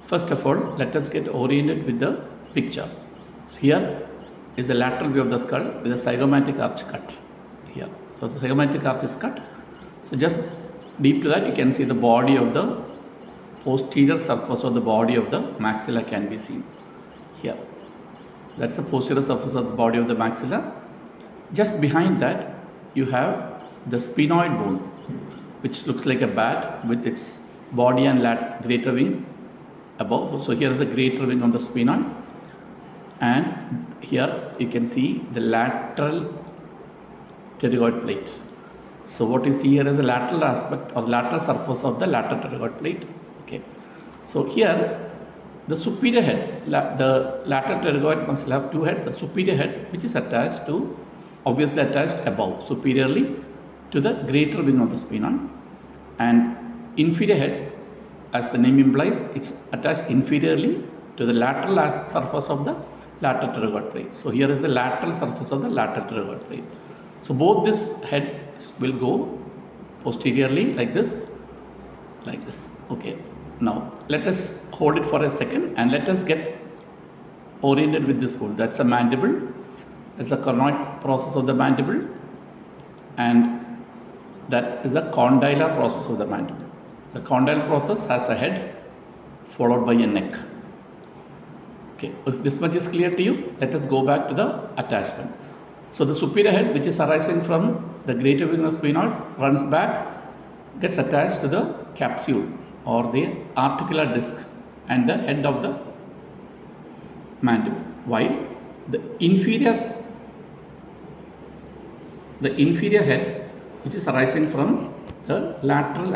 First of all, let us get oriented with the picture. So here is the lateral view of the skull with a zygomatic arch cut here. So the zygomatic arch is cut. So just deep to that you can see the body of the posterior surface of the body of the maxilla can be seen here. That's the posterior surface of the body of the maxilla. Just behind that you have the sphenoid bone, which looks like a bat with its body and greater wing above. So here is a greater wing on the sphenoid, and here you can see the lateral pterygoid plate. So what you see here is the lateral aspect or lateral surface of the lateral pterygoid plate. Okay. So here the superior head, the lateral pterygoid must have two heads. The superior head, which is obviously attached above, superiorly to the greater wing of the sphenoid, and inferior head, as the name implies, it's attached inferiorly to the lateral surface of the lateral pterygoid plate. So here is the lateral surface of the lateral pterygoid plate. So both this heads will go posteriorly like this, like this. Okay. Now let us hold it for a second and let us get oriented with this bone. That's a mandible. That's the conoid process of the mandible, and that is the condylar process of the mandible. The condylar process has a head followed by a neck. Okay, if this much is clear to you, let us go back to the attachment. So the superior head, which is arising from the greater wing of the sphenoid, runs back, gets attached to the capsule or the articular disc and the head of the mandible, while the inferior head, which is arising from the lateral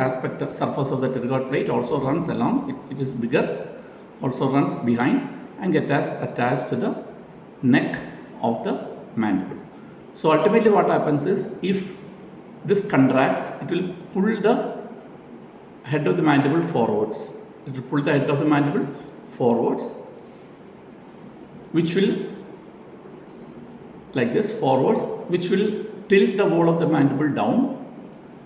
surface of the pterygoid plate, also runs along, which is bigger, also runs behind and gets attached to the neck of the mandible. So ultimately what happens is, if this contracts, it will pull the head of the mandible forwards. It will pull the head of the mandible forwards, which will, like this, forwards, which will tilt the wall of the mandible down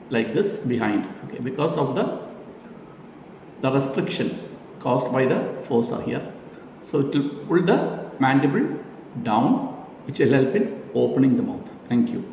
like this behind, okay, because of the restriction caused by the fossa here. So it will pull the mandible down, which will help in opening the mouth. Thank you.